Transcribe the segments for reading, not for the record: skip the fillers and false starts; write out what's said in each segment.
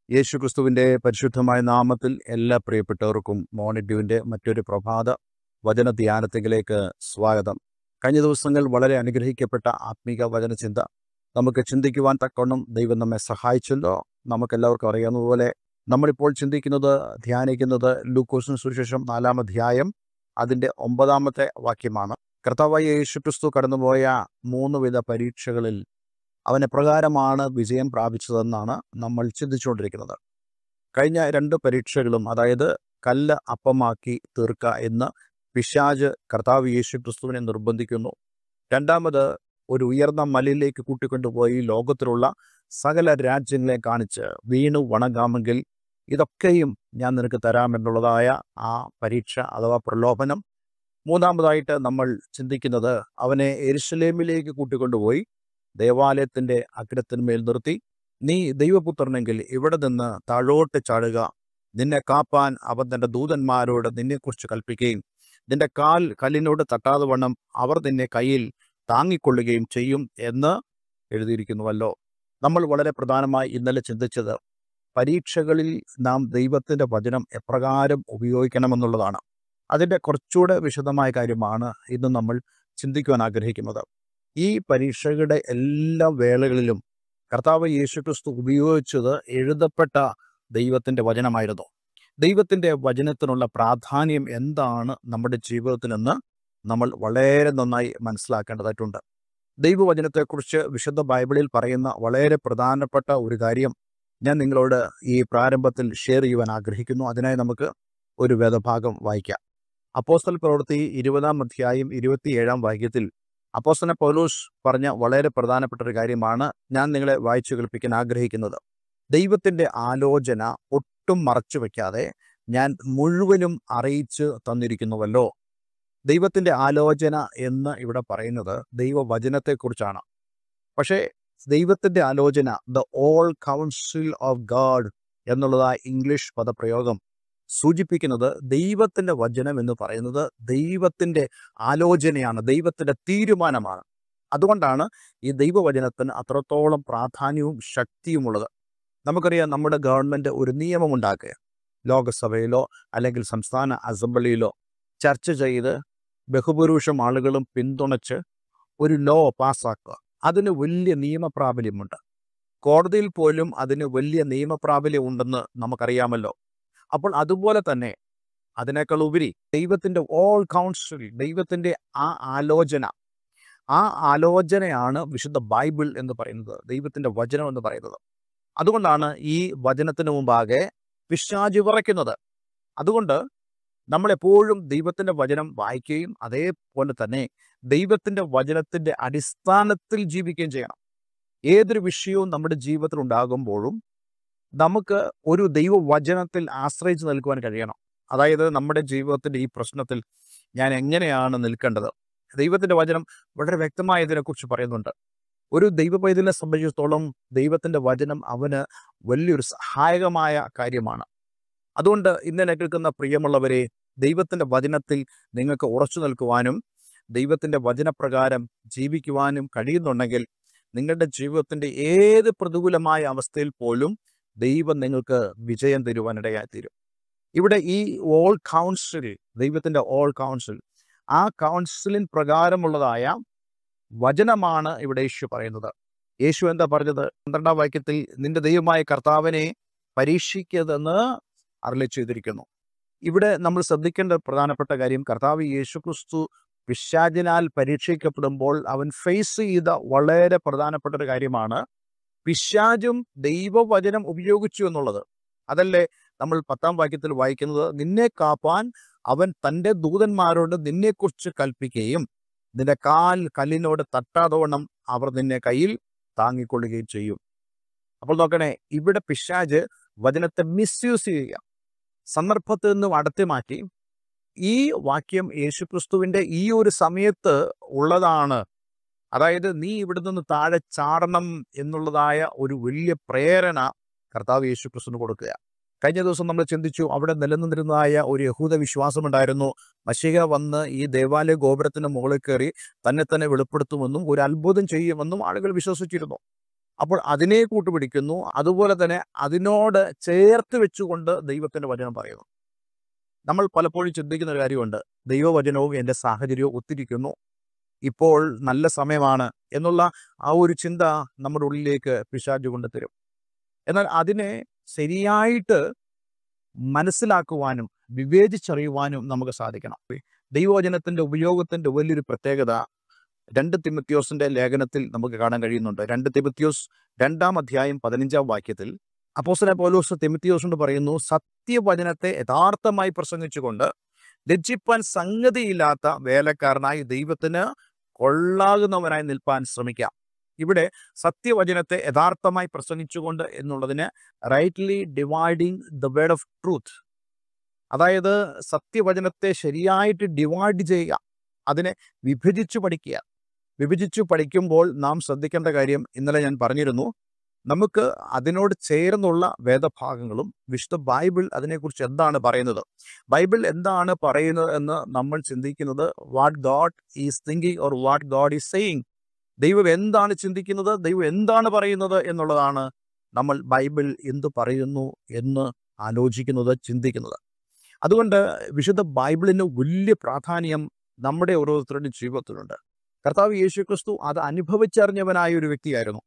യേശുക്രിസ്തുവിൻ്റെ പരിശുദ്ധമായ നാമത്തിൽ എല്ലാ പ്രിയപ്പെട്ടവർക്കും മോണിറ്റ്യൂവിൻ്റെ മറ്റൊരു പ്രഭാത വചന ധ്യാനത്തിലേക്ക് സ്വാഗതം. കഴിഞ്ഞ ദിവസങ്ങൾ വളരെ അനുഗ്രഹിക്കപ്പെട്ട ആത്മീക വചനചിന്ത നമുക്ക് ചിന്തിക്കുവാൻ തക്കവണ്ണം ദൈവം നമ്മെ സഹായിച്ചല്ലോ. നമുക്കെല്ലാവർക്കും അറിയാവുന്നതുപോലെ നമ്മളിപ്പോൾ ചിന്തിക്കുന്നത്, ധ്യാനിക്കുന്നത് ലൂക്കോസിന് സുവിശേഷം 4-ാം അധ്യായം അതിൻ്റെ 9-ാമത്തെ വാക്യമാണ്. കർത്താവായ യേശുക്രിസ്തു കടന്നുപോയ 3 വിധ പരീക്ഷകളിൽ അവൻ എപ്രകാരമാണ് വിജയം പ്രാപിച്ചതെന്നാണ് നമ്മൾ ചിന്തിച്ചുകൊണ്ടിരിക്കുന്നത്. കഴിഞ്ഞ 2 പരീക്ഷകളും, അതായത് കല്ല് അപ്പമാക്കി തീർക്കുക എന്ന് പിശാച് കർത്താവ് യേശുക്രിസ്തുവിനെ നിർബന്ധിക്കുന്നു. രണ്ടാമത് ഒരു ഉയർന്ന മലയിലേക്ക് കൂട്ടിക്കൊണ്ടുപോയി ലോകത്തിലുള്ള സകല രാജ്യങ്ങളെ കാണിച്ച് വീണു വണങ്ങാമെങ്കിൽ ഇതൊക്കെയും ഞാൻ നിനക്ക് തരാമെന്നുള്ളതായ ആ പരീക്ഷ അഥവാ പ്രലോഭനം. മൂന്നാമതായിട്ട് നമ്മൾ ചിന്തിക്കുന്നത്, അവനെ യെരുശലേമിലേക്ക് കൂട്ടിക്കൊണ്ടുപോയി ദേവാലയത്തിൻ്റെ അഗ്രത്തിന്മേൽ നിർത്തി, നീ ദൈവപുത്രനെങ്കിൽ ഇവിടെ നിന്ന് താഴോട്ട് ചാടുക, നിന്നെ കാപ്പാൻ അവൻ തൻ്റെ ദൂതന്മാരോട് നിന്നെക്കുറിച്ച് കൽപ്പിക്കുകയും നിന്റെ കാൽ കല്ലിനോട് തട്ടാതെ വണ്ണം അവർ നിന്നെ കയ്യിൽ താങ്ങിക്കൊള്ളുകയും ചെയ്യും എന്ന് എഴുതിയിരിക്കുന്നുവല്ലോ. നമ്മൾ വളരെ പ്രധാനമായി ഇന്നലെ ചിന്തിച്ചത് പരീക്ഷകളിൽ നാം ദൈവത്തിൻ്റെ വചനം എപ്രകാരം ഉപയോഗിക്കണമെന്നുള്ളതാണ്. അതിൻ്റെ കുറച്ചുകൂടെ വിശദമായ കാര്യമാണ് ഇന്ന് നമ്മൾ ചിന്തിക്കുവാൻ ആഗ്രഹിക്കുന്നത്. ഈ പരീക്ഷകളുടെ എല്ലാ വേളകളിലും കർത്താവ് യേശുക്രിസ്തു ഉപയോഗിച്ചത് എഴുതപ്പെട്ട ദൈവത്തിൻ്റെ വചനമായിരുന്നു. ദൈവത്തിൻ്റെ വചനത്തിനുള്ള പ്രാധാന്യം എന്താണ് നമ്മുടെ ജീവിതത്തിലെന്ന് നമ്മൾ വളരെ നന്നായി മനസ്സിലാക്കേണ്ടതായിട്ടുണ്ട്. ദൈവവചനത്തെക്കുറിച്ച് വിശുദ്ധ ബൈബിളിൽ പറയുന്ന വളരെ പ്രധാനപ്പെട്ട ഒരു കാര്യം ഞാൻ നിങ്ങളോട് ഈ പ്രാരംഭത്തിൽ ഷെയർ ചെയ്യുവാൻ ആഗ്രഹിക്കുന്നു. അതിനായി നമുക്ക് ഒരു വേദഭാഗം വായിക്കാം. അപ്പോസ്തല പ്രവൃത്തി 20-ാം അധ്യായം 27-ാം വാക്യത്തിൽ അപ്പോസ്തലൻ പൗലോസ് പറഞ്ഞ വളരെ പ്രധാനപ്പെട്ട ഒരു കാര്യമാണ് ഞാൻ നിങ്ങളെ വായിച്ചു കേൾപ്പിക്കാൻ ആഗ്രഹിക്കുന്നത്. ദൈവത്തിൻ്റെ ആലോചന ഒട്ടും മറച്ചു വയ്ക്കാതെ ഞാൻ മുഴുവനും അറിയിച്ചു തന്നിരിക്കുന്നുവല്ലോ. ദൈവത്തിൻ്റെ ആലോചന എന്ന് ഇവിടെ പറയുന്നത് ദൈവവചനത്തെക്കുറിച്ചാണ്. പക്ഷേ ദൈവത്തിൻ്റെ ആലോചന, the all council of God എന്നുള്ളതായ ഇംഗ്ലീഷ് പദപ്രയോഗം സൂചിപ്പിക്കുന്നത് ദൈവത്തിൻ്റെ വചനം എന്ന് പറയുന്നത് ദൈവത്തിൻ്റെ ആലോചനയാണ്, ദൈവത്തിൻ്റെ തീരുമാനമാണ്. അതുകൊണ്ടാണ് ഈ ദൈവവചനത്തിന് അത്രത്തോളം പ്രാധാന്യവും ശക്തിയുമുള്ളത്. നമുക്കറിയാം, നമ്മുടെ ഗവൺമെൻറ് ഒരു നിയമമുണ്ടാക്കുക, ലോകസഭയിലോ അല്ലെങ്കിൽ സംസ്ഥാന അസംബ്ലിയിലോ ചർച്ച ചെയ്ത് ബഹുഭൂരിപക്ഷം ആളുകളും പിന്തുണച്ച് ഒരു ലോ പാസ്സാക്കുക. അതിന് വലിയ നിയമപ്രാബല്യമുണ്ട്. കോടതിയിൽ പോലും അതിന് വലിയ നിയമപ്രാബല്യം ഉണ്ടെന്ന് നമുക്കറിയാമല്ലോ. അപ്പോൾ അതുപോലെ തന്നെ അതിനേക്കാൾ ഉപരി ദൈവത്തിൻ്റെ ഓൾ കൗൺസിൽ, ദൈവത്തിൻ്റെ ആ ആലോചനയാണ് വിശുദ്ധ ബൈബിൾ എന്ന് പറയുന്നത്, ദൈവത്തിൻ്റെ വചനം എന്ന് പറയുന്നത്. അതുകൊണ്ടാണ് ഈ വചനത്തിന് മുമ്പാകെ പിശാച് വിറയ്ക്കുന്നത്. അതുകൊണ്ട് നമ്മളെപ്പോഴും ദൈവത്തിൻ്റെ വചനം വായിക്കുകയും അതേപോലെ തന്നെ ദൈവത്തിൻ്റെ വചനത്തിൻ്റെ അടിസ്ഥാനത്തിൽ ജീവിക്കുകയും ചെയ്യണം. ഏതൊരു വിഷയവും നമ്മുടെ ജീവിതത്തിൽ ഉണ്ടാകുമ്പോഴും നമുക്ക് ഒരു ദൈവവചനത്തിൽ ആശ്രയിച്ച് നിൽക്കുവാൻ കഴിയണം. അതായത് നമ്മുടെ ജീവിതത്തിൻ്റെ ഈ പ്രശ്നത്തിൽ ഞാൻ എങ്ങനെയാണ് നിൽക്കേണ്ടത്? ദൈവത്തിൻ്റെ വചനം വളരെ വ്യക്തമായി ഇതിനെക്കുറിച്ച് പറയുന്നുണ്ട്. ഒരു ദൈവപൈതലിനെ സംബന്ധിച്ചിടത്തോളം ദൈവത്തിൻ്റെ വചനം അവന് വലിയൊരു സഹായകമായ കാര്യമാണ്. അതുകൊണ്ട് ഇന്നലെ കേൾക്കുന്ന പ്രിയമുള്ളവരെ, ദൈവത്തിൻ്റെ വചനത്തിൽ നിങ്ങൾക്ക് ഉറച്ചു നിൽക്കുവാനും ദൈവത്തിൻ്റെ വചനപ്രകാരം ജീവിക്കുവാനും കഴിയുന്നുണ്ടെങ്കിൽ നിങ്ങളുടെ ജീവിതത്തിൻ്റെ ഏത് പ്രതികൂലമായ അവസ്ഥയിൽ പോലും ദൈവം നിങ്ങൾക്ക് വിജയം തരുവാനിടയായിത്തീരും. ഇവിടെ ഈ ഓൾ കൗൺസിൽ, ദൈവത്തിൻ്റെ ഓൾ കൗൺസിൽ, ആ കൗൺസിലിൻ പ്രകാരമുള്ളതായ വചനമാണ് ഇവിടെ യേശു പറയുന്നത്. യേശു എന്താ പറഞ്ഞത്? 12-ാം വാക്യത്തിൽ നിന്റെ ദൈവമായ കർത്താവിനെ പരീക്ഷിക്കതെന്ന് അരുളി ചെയ്തിരിക്കുന്നു. ഇവിടെ നമ്മൾ ശ്രദ്ധിക്കേണ്ട പ്രധാനപ്പെട്ട കാര്യം, കർത്താവ് യേശുക്രിസ്തു പിശാചിനാൽ പരീക്ഷിക്കപ്പെടുമ്പോൾ അവൻ ഫേസ് ചെയ്ത വളരെ പ്രധാനപ്പെട്ട ഒരു കാര്യമാണ് പിശാചും ദൈവവചനം ഉപയോഗിച്ചു എന്നുള്ളത്. അതല്ലേ നമ്മൾ 10-ാം വാക്യത്തിൽ വായിക്കുന്നത്, നിന്നെ കാപ്പാൻ അവൻ തൻ്റെ ദൂതന്മാരോട് നിന്നെക്കുറിച്ച് കൽപ്പിക്കുകയും നിന്റെ കാൽ കല്ലിനോട് തട്ടാതോണം അവർ നിന്നെ കയ്യിൽ താങ്ങിക്കൊള്ളുകയും ചെയ്യും. അപ്പോൾ നോക്കണേ, ഇവിടെ പിശാച് വചനത്തെ മിസ്യൂസ് ചെയ്യുക, സന്ദർഭത്തിൽ നിന്നും അടത്തി മാറ്റി. ഈ വാക്യം യേശുക്രിസ്തുവിൻ്റെ ഈ ഒരു സമയത്ത് ഉള്ളതാണ്. അതായത് നീ ഇവിടെ നിന്ന് താഴെ ചാടണം എന്നുള്ളതായ ഒരു വലിയ പ്രേരണ കർത്താവ് യേശുക്രിസ്തുവിന് കൊടുക്കുക. കഴിഞ്ഞ ദിവസം നമ്മൾ ചിന്തിച്ചു, അവിടെ നിലനിന്നിരുന്നതായ ഒരു യഹൂദ വിശ്വാസമുണ്ടായിരുന്നു. മശീഹ വന്ന് ഈ ദേവാലയ ഗോപുരത്തിന് മുകളിൽ കയറി തന്നെ വെളിപ്പെടുത്തുമെന്നും ഒരു അത്ഭുതം ചെയ്യുമെന്നും ആളുകൾ വിശ്വസിച്ചിരുന്നു. അപ്പോൾ അതിനെ കൂട്ടുപിടിക്കുന്നു. അതുപോലെ തന്നെ അതിനോട് ചേർത്ത് വെച്ചുകൊണ്ട് ദൈവത്തിൻ്റെ വചനം പറയുന്നു. നമ്മൾ പലപ്പോഴും ചിന്തിക്കുന്ന ഒരു കാര്യമുണ്ട്, ദൈവവചനവും എൻ്റെ സാഹചര്യവും ഒത്തിരിക്കുന്നു, ഇപ്പോൾ നല്ല സമയമാണ് എന്നുള്ള ആ ഒരു ചിന്ത നമ്മുടെ ഉള്ളിലേക്ക് പിശാച് കൊണ്ടുതരും. എന്നാൽ അതിനെ ശരിയായിട്ട് മനസ്സിലാക്കുവാനും വിവേചിച്ചറിയുവാനും നമുക്ക് സാധിക്കണം. ദൈവവചനത്തിൻ്റെ ഉപയോഗത്തിൻ്റെ വലിയൊരു പ്രത്യേകത 2 തിമോത്തിയോസിൻ്റെ ലേഖനത്തിൽ നമുക്ക് കാണാൻ കഴിയുന്നുണ്ട്. 2 തിമോത്തിയോസ് 2-ാം അധ്യായം 15-ാം വാക്യത്തിൽ അപ്പോസ്തലൻ പൗലോസ് തിമോത്തിയോസിനോട് പറയുന്നു, സത്യവചനത്തെ യഥാർത്ഥമായി പ്രസംഗിച്ചുകൊണ്ട് ലജ്ജിപ്പാൻ സംഗതിയില്ലാത്ത വേലക്കാരനായി ദൈവത്തിന് കൊള്ളാകുന്നവനായി നിൽപ്പാൻ ശ്രമിക്കാം. ഇവിടെ സത്യവചനത്തെ യഥാർത്ഥമായി പ്രസംഗിച്ചുകൊണ്ട് എന്നുള്ളതിന് rightly dividing the word of truth, അതായത് സത്യവചനത്തെ ശരിയായിട്ട് ഡിവൈഡ് ചെയ്യുക, അതിനെ വിഭജിച്ചു പഠിക്കുക. വിഭജിച്ചു പഠിക്കുമ്പോൾ നാം ശ്രദ്ധിക്കേണ്ട കാര്യം ഇന്നലെ ഞാൻ പറഞ്ഞിരുന്നു, നമുക്ക് അതിനോട് ചേർന്നുള്ള വേദഭാഗങ്ങളും വിശുദ്ധ ബൈബിൾ അതിനെക്കുറിച്ച് എന്താണ് പറയുന്നത്, ബൈബിൾ എന്താണ് പറയുന്നത് എന്ന് നമ്മൾ ചിന്തിക്കുന്നത് what God is thinking or what God is saying. ദൈവം എന്താണ് ചിന്തിക്കുന്നത്, ദൈവം എന്താണ് പറയുന്നത് എന്നുള്ളതാണ് നമ്മൾ ബൈബിൾ എന്ത് പറയുന്നു എന്ന് ആലോചിക്കുന്നത്, ചിന്തിക്കുന്നത്. അതുകൊണ്ട് വിശുദ്ധ ബൈബിളിന് വലിയ പ്രാധാന്യം നമ്മുടെ ഓരോരുത്തരുടെ ജീവിതത്തിലുണ്ട്. കർത്താവ് യേശുക്രിസ്തു അത് അനുഭവിച്ചറിഞ്ഞവനായ ഒരു വ്യക്തിയായിരുന്നു.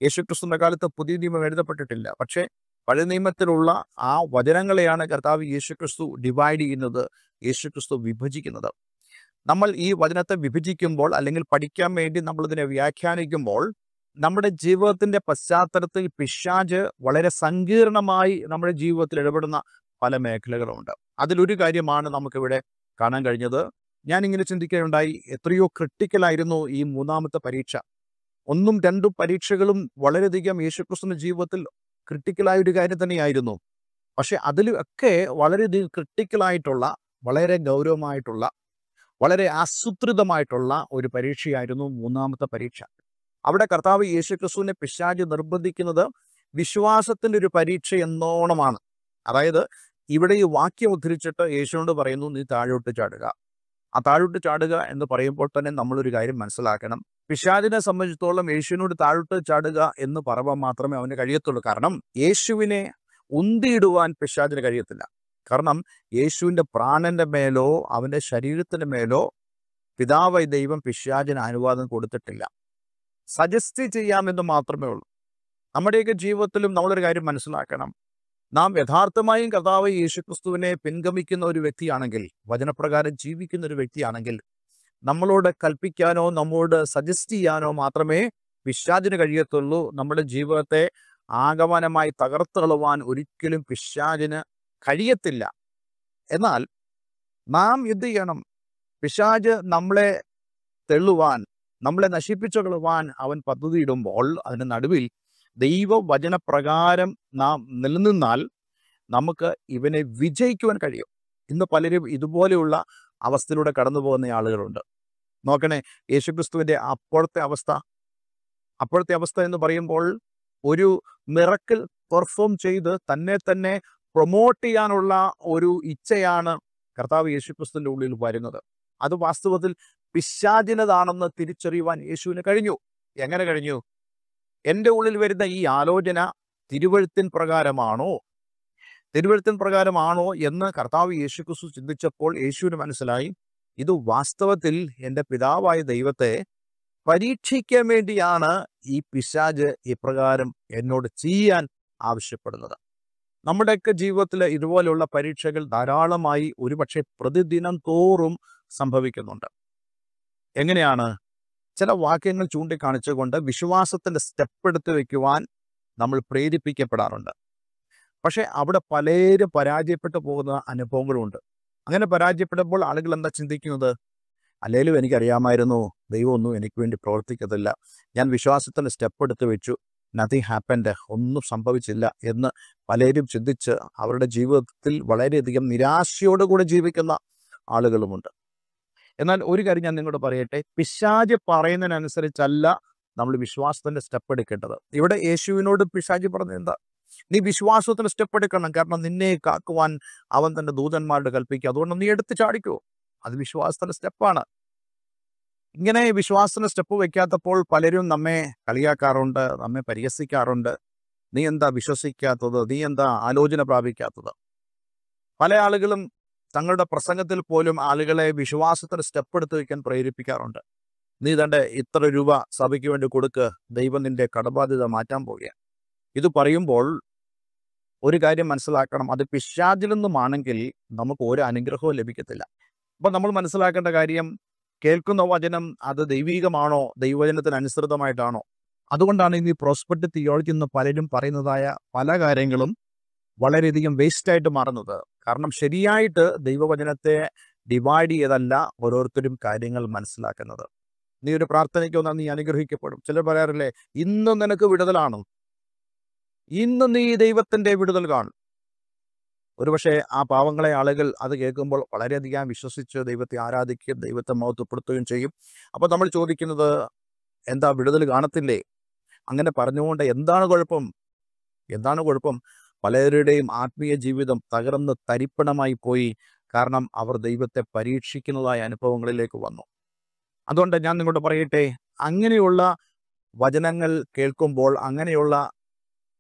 യേശുക്രിസ്തുവിൻ്റെ കാലത്ത് പുതിയ നിയമം എഴുതപ്പെട്ടിട്ടില്ല, പക്ഷേ പഴയ നിയമത്തിലുള്ള ആ വചനങ്ങളെയാണ് കർത്താവ് യേശുക്രിസ്തു ഡിവൈഡ് ചെയ്യുന്നത്, യേശുക്രിസ്തു വിഭജിക്കുന്നത്. നമ്മൾ ഈ വചനത്തെ വിഭജിക്കുമ്പോൾ അല്ലെങ്കിൽ പഠിക്കാൻ വേണ്ടി നമ്മളിതിനെ വ്യാഖ്യാനിക്കുമ്പോൾ നമ്മുടെ ജീവിതത്തിൻ്റെ പശ്ചാത്തലത്തിൽ പിശാച് വളരെ സങ്കീർണമായി നമ്മുടെ ജീവിതത്തിൽ ഇടപെടുന്ന പല മേഖലകളുണ്ട്. അതിലൊരു കാര്യമാണ് നമുക്കിവിടെ കാണാൻ കഴിഞ്ഞത്. ഞാനിങ്ങനെ ചിന്തിക്കുകയുണ്ടായി, എത്രയോ ക്രിട്ടിക്കലായിരുന്നു ഈ 3-ാമത്തെ പരീക്ഷ. 1ഉം 2ഉം പരീക്ഷകളും വളരെയധികം യേശുക്രിസ്തുവിൻ്റെ ജീവിതത്തിൽ ക്രിട്ടിക്കലായൊരു കാര്യം തന്നെയായിരുന്നു. പക്ഷെ അതിലൊക്കെ വളരെയധികം ക്രിട്ടിക്കലായിട്ടുള്ള, വളരെ ഗൗരവമായിട്ടുള്ള, വളരെ ആസൂത്രിതമായിട്ടുള്ള ഒരു പരീക്ഷയായിരുന്നു 3-ാമത്തെ പരീക്ഷ. അവിടെ കർത്താവ് യേശുക്രിസ്തുവിനെ പിശാച് നിർബന്ധിക്കുന്നത് വിശ്വാസത്തിൻ്റെ ഒരു പരീക്ഷ എന്നോണമാണ്. അതായത് ഇവിടെ ഈ വാക്യം ഉദ്ധരിച്ചിട്ട് യേശുവിനോട് പറയുന്നു, നീ താഴോട്ട് ചാടുക. ആ താഴോട്ട് ചാടുക എന്ന് പറയുമ്പോൾ തന്നെ നമ്മളൊരു കാര്യം മനസ്സിലാക്കണം, പിശാചിനെ സംബന്ധിച്ചിടത്തോളം യേശുവിനോട് താഴോട്ട് ചാടുക എന്ന് പറയുമ്പോൾ മാത്രമേ അവന് കഴിയത്തുള്ളൂ. കാരണം യേശുവിനെ ഉന്തിയിടുവാൻ പിശാചിന് കഴിയത്തില്ല. കാരണം യേശുവിൻ്റെ പ്രാണന്റെ മേലോ അവൻ്റെ ശരീരത്തിൻ്റെ മേലോ പിതാവായ ദൈവം പിശാചിന് അനുവാദം കൊടുത്തിട്ടില്ല. സജസ്റ്റ് ചെയ്യാമെന്ന് മാത്രമേ ഉള്ളൂ. നമ്മുടെയൊക്കെ ജീവിതത്തിലും നമ്മളൊരു കാര്യം മനസ്സിലാക്കണം, നാം യഥാർത്ഥമായും കർത്താവ് യേശുക്രിസ്തുവിനെ പിൻഗമിക്കുന്ന ഒരു വ്യക്തിയാണെങ്കിൽ, വചനപ്രകാരം ജീവിക്കുന്ന ഒരു വ്യക്തിയാണെങ്കിൽ, നമ്മളോട് കൽപ്പിക്കാനോ നമ്മോട് സജസ്റ്റ് ചെയ്യാനോ മാത്രമേ പിശാചിന് കഴിയത്തുള്ളൂ. നമ്മുടെ ജീവിതത്തെ ആഗമനമായി തകർത്തളവാൻ ഒരിക്കലും പിശാചിന് കഴിയത്തില്ല. എന്നാൽ നാം എന്ത് ചെയ്യണം? പിശാച് നമ്മളെ തെള്ളുവാൻ, നമ്മളെ നശിപ്പിച്ചു കളവാൻ അവൻ പദ്ധതിയിടുമ്പോൾ അതിന് നടുവിൽ ദൈവവചനപ്രകാരം നാം നിലനിന്നാൽ നമുക്ക് ഇവനെ വിജയിക്കുവാൻ കഴിയും. ഇന്ന് പലരും ഇതുപോലെയുള്ള അവസ്ഥയിലൂടെ കടന്നു പോകുന്ന ആളുകളുണ്ട്. നോക്കണേ, യേശുക്രിസ്തുവിൻ്റെ അപ്പോഴത്തെ അവസ്ഥ എന്ന് പറയുമ്പോൾ ഒരു മിറക്കിൾ പെർഫോം ചെയ്ത് തന്നെ പ്രൊമോട്ട് ചെയ്യാനുള്ള ഒരു ഇച്ഛയാണ് കർത്താവ് യേശുക്രിസ്തുവിൻ്റെ ഉള്ളിൽ വരുന്നത്. അത് വാസ്തവത്തിൽ പിശാചിനതാണെന്ന് തിരിച്ചറിയുവാൻ യേശുവിന് കഴിഞ്ഞു. എങ്ങനെ കഴിഞ്ഞു? എൻ്റെ ഉള്ളിൽ വരുന്ന ഈ ആലോചന തിരുവെഴുത്തിൻ പ്രകാരമാണോ എന്ന് കർത്താവ് യേശുക്രിസ്തു ചിന്തിച്ചപ്പോൾ യേശുവിന് മനസ്സിലായി, ഇത് വാസ്തവത്തിൽ എൻ്റെ പിതാവായ ദൈവത്തെ പരീക്ഷിക്കാൻ വേണ്ടിയാണ് ഈ പിശാച് ഇപ്രകാരം എന്നോട് ചെയ്യാൻ ആവശ്യപ്പെടുന്നത്. നമ്മുടെയൊക്കെ ജീവിതത്തിൽ ഇതുപോലെയുള്ള പരീക്ഷകൾ ധാരാളമായി ഒരുപക്ഷെ പ്രതിദിനം തോറും സംഭവിക്കുന്നുണ്ട്. എങ്ങനെയാണ്? ചില വാക്യങ്ങൾ ചൂണ്ടിക്കാണിച്ചുകൊണ്ട് വിശ്വാസത്തിൻ്റെ സ്റ്റെപ്പ് എടുത്ത് വയ്ക്കുവാൻ നമ്മൾ പ്രേരിപ്പിക്കപ്പെടാറുണ്ട്. പക്ഷേ അവിടെ പലരും പരാജയപ്പെട്ടു പോകുന്ന അനുഭവങ്ങളുണ്ട്. അങ്ങനെ പരാജയപ്പെടുമ്പോൾ ആളുകൾ എന്താ ചിന്തിക്കുന്നത്? അല്ലേലും എനിക്കറിയാമായിരുന്നു ദൈവമൊന്നും എനിക്ക് വേണ്ടി പ്രവർത്തിക്കത്തില്ല, ഞാൻ വിശ്വാസത്തിൻ്റെ സ്റ്റെപ്പ് എടുത്ത് വെച്ചു, നത്തിങ് ഹാപ്പൻഡ്, ഒന്നും സംഭവിച്ചില്ല എന്ന് പലരും ചിന്തിച്ച് അവരുടെ ജീവിതത്തിൽ വളരെയധികം നിരാശയോടുകൂടി ജീവിക്കുന്ന ആളുകളുമുണ്ട്. എന്നാൽ ഒരു കാര്യം ഞാൻ നിങ്ങളോട് പറയട്ടെ, പിശാച് പറയുന്നതിനനുസരിച്ചല്ല നമ്മൾ വിശ്വാസത്തിൻ്റെ സ്റ്റെപ്പ് എടുക്കേണ്ടത്. ഇവിടെ യേശുവിനോട് പിശാച് പറഞ്ഞത് എന്താ? നീ വിശ്വാസത്തിന് സ്റ്റെപ്പ് എടുക്കണം, കാരണം നിന്നെ കാക്കുവാൻ അവൻ തൻ്റെ ദൂതന്മാരുടെ കൽപ്പിക്കുക, അതുകൊണ്ട് നീ എടുത്ത് ചാടിക്കോ. അത് വിശ്വാസത്തിൻ്റെ സ്റ്റെപ്പാണ്. ഇങ്ങനെ വിശ്വാസത്തിന് സ്റ്റെപ്പ് വയ്ക്കാത്തപ്പോൾ പലരും നമ്മെ കളിയാക്കാറുണ്ട്, നമ്മെ പരിഹസിക്കാറുണ്ട്. നീ എന്താ വിശ്വസിക്കാത്തത്? നീ എന്താ ആലോചന പ്രാപിക്കാത്തത്? പല ആളുകളും തങ്ങളുടെ പ്രസംഗത്തിൽ പോലും ആളുകളെ വിശ്വാസത്തിന് സ്റ്റെപ്പ് എടുത്ത് വയ്ക്കാൻ പ്രേരിപ്പിക്കാറുണ്ട്. നീ തൻ്റെ ഇത്ര രൂപ സഭയ്ക്ക് വേണ്ടി കൊടുക്ക്, ദൈവം നിന്റെ കടബാധ്യത മാറ്റാൻ പോവുകയാണ്. ഇത് പറയുമ്പോൾ ഒരു കാര്യം മനസ്സിലാക്കണം, അത് പിശാചിൽ നിന്നുമാണെങ്കിൽ നമുക്ക് ഒരു അനുഗ്രഹവും ലഭിക്കത്തില്ല. അപ്പം നമ്മൾ മനസ്സിലാക്കേണ്ട കാര്യം, കേൾക്കുന്ന വചനം അത് ദൈവീകമാണോ, ദൈവവചനത്തിന് അനുസൃതമായിട്ടാണോ? അതുകൊണ്ടാണ് ഇന്ന് ഈ പ്രോസ്പെക്റ്റ് തിയോളജി എന്ന് പലരും പറയുന്നതായ പല കാര്യങ്ങളും വളരെയധികം വേസ്റ്റായിട്ട് മാറുന്നത്. കാരണം ശരിയായിട്ട് ദൈവവചനത്തെ ഡിവൈഡ് ചെയ്തല്ല ഓരോരുത്തരും കാര്യങ്ങൾ മനസ്സിലാക്കുന്നത്. നീ ഒരു പ്രാർത്ഥനയ്ക്ക് വന്നാൽ നീ അനുഗ്രഹിക്കപ്പെടും. ചിലർ പറയാറില്ലേ, ഇന്ന് നിനക്ക് വിടുതലാണ്, ഇന്ന് നീ ദൈവത്തിൻ്റെ വിടുതൽ കാണും. ഒരുപക്ഷെ ആ പാവങ്ങളെ ആളുകൾ അത് കേൾക്കുമ്പോൾ വളരെയധികം വിശ്വസിച്ച് ദൈവത്തെ ആരാധിക്കുകയും ദൈവത്തെ മഹത്വപ്പെടുത്തുകയും ചെയ്യും. അപ്പോൾ നമ്മൾ ചോദിക്കുന്നത്, എന്താ വിടുതൽ കാണത്തില്ലേ? അങ്ങനെ പറഞ്ഞുകൊണ്ട് എന്താണ് കുഴപ്പം? എന്താണ് കുഴപ്പം? പലരുടെയും ആത്മീയ ജീവിതം തകർന്ന് തരിപ്പണമായി പോയി. കാരണം അവർ ദൈവത്തെ പരീക്ഷിക്കുന്നതായ അനുഭവങ്ങളിലേക്ക് വന്നു. അതുകൊണ്ട് ഞാൻ നിങ്ങളോട് പറയട്ടെ, അങ്ങനെയുള്ള വചനങ്ങൾ കേൾക്കുമ്പോൾ, അങ്ങനെയുള്ള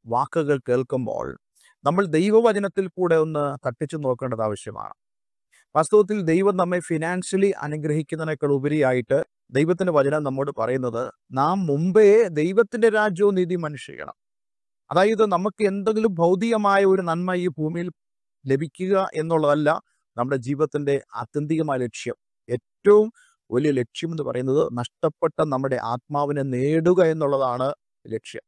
വാക്കുകൾ കേൾക്കുമ്പോൾ നമ്മൾ ദൈവവചനത്തിൽ കൂടെ ഒന്ന് തട്ടിച്ചു നോക്കേണ്ടത് ആവശ്യമാണ്. വാസ്തവത്തിൽ ദൈവം നമ്മെ ഫിനാൻഷ്യലി അനുഗ്രഹിക്കുന്നതിനേക്കാൾ ഉപരിയായിട്ട് ദൈവത്തിൻ്റെ വചനം നമ്മോട് പറയുന്നത്, നാം മുമ്പേ ദൈവത്തിൻ്റെ രാജ്യവും നീതിയും അന്വേഷിക്കണം. അതായത് നമുക്ക് എന്തെങ്കിലും ഭൗതികമായ ഒരു നന്മ ഈ ഭൂമിയിൽ ലഭിക്കുക എന്നുള്ളതല്ല നമ്മുടെ ജീവിതത്തിൻ്റെ ആത്യന്തികമായ ലക്ഷ്യം. ഏറ്റവും വലിയ ലക്ഷ്യം എന്ന് പറയുന്നത് നഷ്ടപ്പെട്ട നമ്മുടെ ആത്മാവിനെ നേടുക എന്നുള്ളതാണ് ലക്ഷ്യം.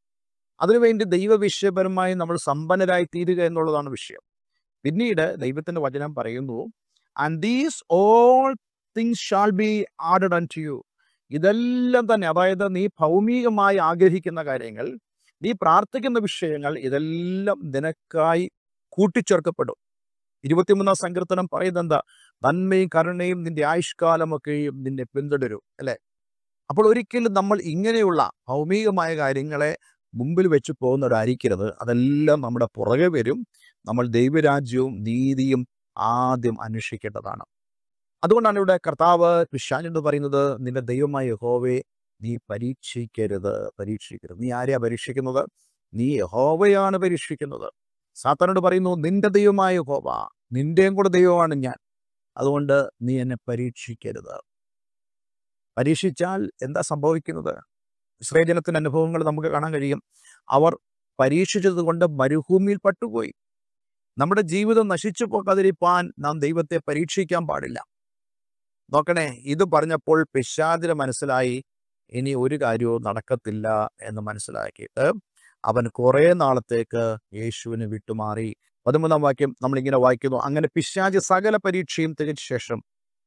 അതിനുവേണ്ടി ദൈവവിഷയപരമായി നമ്മൾ സമ്പന്നരായി തീരുക എന്നുള്ളതാണ് വിഷയം. പിന്നീട് ദൈവത്തിൻ്റെ വചനം പറയുന്നു, and these all things shall be added unto you. ഇതെല്ലാം തന്നെ, അതായത് നീ ഭൗമികമായി ആഗ്രഹിക്കുന്ന കാര്യങ്ങൾ, നീ പ്രാർത്ഥിക്കുന്ന വിഷയങ്ങൾ, ഇതെല്ലാം നിനക്കായി കൂട്ടിച്ചേർക്കപ്പെടും. 23-ാം സങ്കീർത്തനം പറയുന്നത് എന്താ? നന്മയും കരുണയും നിന്റെ ആയുഷ്കാലമൊക്കെയും നിന്നെ പിന്തുടരും, അല്ലേ? അപ്പോൾ ഒരിക്കലും നമ്മൾ ഇങ്ങനെയുള്ള ഭൗമികമായ കാര്യങ്ങളെ മുമ്പിൽ വെച്ച് പോകുന്നവരായിരിക്കരുത്. അതെല്ലാം നമ്മുടെ പുറകെ വരും. നമ്മൾ ദൈവരാജ്യവും നീതിയും ആദ്യം അന്വേഷിക്കേണ്ടതാണ്. അതുകൊണ്ടാണ് ഇവിടെ കർത്താവ് പിശാചിനോട് പറയുന്നത്, നിന്റെ ദൈവമായ യഹോവയെ നീ പരീക്ഷിക്കരുത്. നീ ആരെയാ പരീക്ഷിക്കുന്നത്? നീ യഹോവയാണ് പരീക്ഷിക്കുന്നത്. സാത്താനോട് പറയുന്നു, നിന്റെ ദൈവമായ യഹോവ, നിന്റെയും കൂടെ ദൈവമാണ് ഞാൻ, അതുകൊണ്ട് നീ എന്നെ പരീക്ഷിക്കരുത്. പരീക്ഷിച്ചാൽ എന്താ സംഭവിക്കുന്നത്? ഇസ്രായേൽ ജനത്തിൻ്റെ അനുഭവങ്ങൾ നമുക്ക് കാണാൻ കഴിയും. അവർ പരീക്ഷിച്ചത് കൊണ്ട് മരുഭൂമിയിൽ പട്ടുപോയി. നമ്മുടെ ജീവിതം നശിച്ചു പോകാതിരിക്കാൻ നാം ദൈവത്തെ പരീക്ഷിക്കാൻ പാടില്ല. നോക്കണേ, ഇത് പറഞ്ഞപ്പോൾ പിശാചിന് മനസ്സിലായി ഇനി ഒരു കാര്യവും നടക്കത്തില്ല എന്ന് മനസ്സിലാക്കിയിട്ട് അവൻ കുറേ നാളത്തേക്ക് യേശുവിനെ വിട്ടുമാറി. 13-ാം വാക്യം നമ്മളിങ്ങനെ വായിക്കുന്നു, അങ്ങനെ പിശാച് സകല പരീക്ഷയും തികച്ച ശേഷം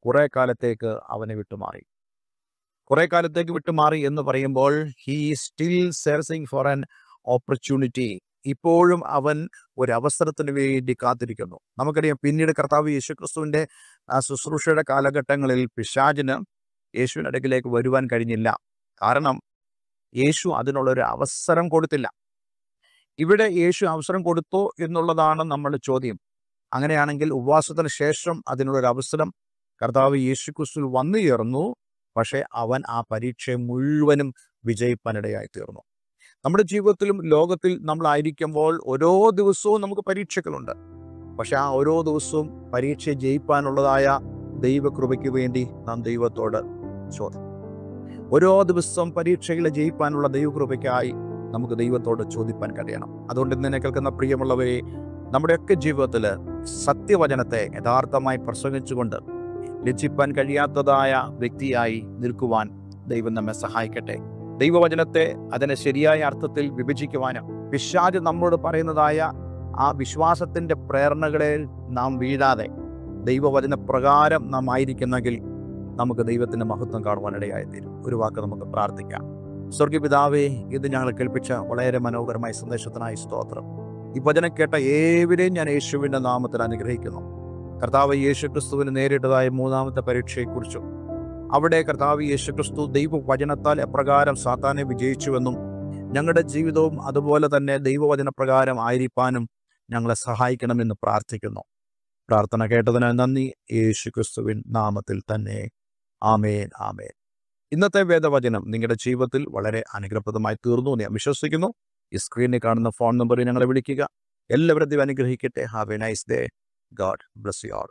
കുറേ കാലത്തേക്ക് അവനെ വിട്ടുമാറി. കുറേ കാലത്തേക്ക് വിട്ടുമാറി എന്ന് പറയുമ്പോൾ he still searching for an opportunity. ഇപ്പോഴും അവൻ ഒരു അവസരത്തിന് വേണ്ടി കാത്തിരിക്കുന്നു. നമുക്കറിയാം, പിന്നീട് കർത്താവ് യേശുക്രിസ്തുവിൻ്റെ ശുശ്രൂഷയുടെ കാലഘട്ടങ്ങളിൽ പിശാചിന് യേശുവിൻ്റെ അടുക്കിലേക്ക് വരുവാൻ കഴിഞ്ഞില്ല. കാരണം യേശു അതിനുള്ളൊരു അവസരം കൊടുത്തില്ല. ഇവിടെ യേശു അവസരം കൊടുത്തോ എന്നുള്ളതാണ് നമ്മുടെ ചോദ്യം. അങ്ങനെയാണെങ്കിൽ ഉപവാസത്തിന് ശേഷം അതിനുള്ളൊരു അവസരം കർത്താവ് യേശുക്രിസ്തുവിൽ വന്നു ചേർന്നു. പക്ഷേ അവൻ ആ പരീക്ഷയെ മുഴുവനും വിജയിപ്പാനിടയായി തീർന്നു. നമ്മുടെ ജീവിതത്തിലും ലോകത്തിൽ നമ്മളായിരിക്കുമ്പോൾ ഓരോ ദിവസവും നമുക്ക് പരീക്ഷകളുണ്ട്. പക്ഷെ ആ ഓരോ ദിവസവും പരീക്ഷയെ ജയിപ്പാനുള്ളതായ ദൈവകൃപയ്ക്ക് വേണ്ടി നാം ദൈവത്തോട് ചോദിക്കും. ഓരോ ദിവസവും പരീക്ഷകളെ ജയിപ്പാനുള്ള ദൈവകൃപയ്ക്കായി നമുക്ക് ദൈവത്തോട് ചോദിപ്പാൻ കഴിയണം. അതുകൊണ്ട് ഇന്നെ കേൾക്കുന്ന പ്രിയമുള്ളവരെ, നമ്മുടെയൊക്കെ ജീവിതത്തിൽ സത്യവചനത്തെ യഥാർത്ഥമായി പ്രസംഗിച്ചുകൊണ്ട് ലജ്ജിപ്പാൻ കഴിയാത്തതായ വ്യക്തിയായി നിൽക്കുവാൻ ദൈവം നമ്മെ സഹായിക്കട്ടെ. ദൈവവചനത്തെ അതിനെ ശരിയായ അർത്ഥത്തിൽ വിഭജിക്കുവാനും പിശാച് നമ്മോട് പറയുന്നതായ ആ വിശ്വാസത്തിൻ്റെ പ്രേരണകളെ നാം വീഴാതെ ദൈവവചന പ്രകാരം നാം ആയിരിക്കുന്നെങ്കിൽ നമുക്ക് ദൈവത്തിൻ്റെ മഹത്വം കാണുവാനിടയായി തീരും. ഒരു വാക്ക് നമുക്ക് പ്രാർത്ഥിക്കാം. സ്വർഗീയപിതാവേ, ഇത് ഞങ്ങൾ കേൾപ്പിച്ച വളരെ മനോഹരമായ സന്ദേശത്തിനായി സ്തോത്രം. ഈ വചനം കേട്ട ഏവരെയും ഞാൻ യേശുവിൻ്റെ നാമത്തിൽ അനുഗ്രഹിക്കുന്നു. കർത്താവ് യേശുക്രിസ്തുവിന് നേരിട്ടതായ 3-ാമത്തെ പരീക്ഷയെക്കുറിച്ചും അവിടെ കർത്താവ് യേശുക്രിസ്തു ദൈവവചനത്താൽ എപ്രകാരം സാത്താനെ വിജയിച്ചുവെന്നും ഞങ്ങളുടെ ജീവിതവും അതുപോലെ തന്നെ ദൈവവചനപ്രകാരം ആയിരിക്കാനും ഞങ്ങളെ സഹായിക്കണമെന്ന് പ്രാർത്ഥിക്കുന്നു. പ്രാർത്ഥന കേട്ടതിന് നന്ദി. യേശുക്രിസ്തുവിൻ നാമത്തിൽ തന്നെ. ആമേൻ, ആമേൻ. ഇന്നത്തെ വേദവചനം നിങ്ങളുടെ ജീവിതത്തിൽ വളരെ അനുഗ്രഹപ്രദമായി തീർന്നു എന്ന് ഞാൻ വിശ്വസിക്കുന്നു. ഈ സ്ക്രീനിൽ കാണുന്ന ഫോൺ നമ്പറിൽ ഞങ്ങളെ വിളിക്കുക. എല്ലാവരും ദൈവം അനുഗ്രഹിക്കട്ടെ. Have A nice day. God bless you all.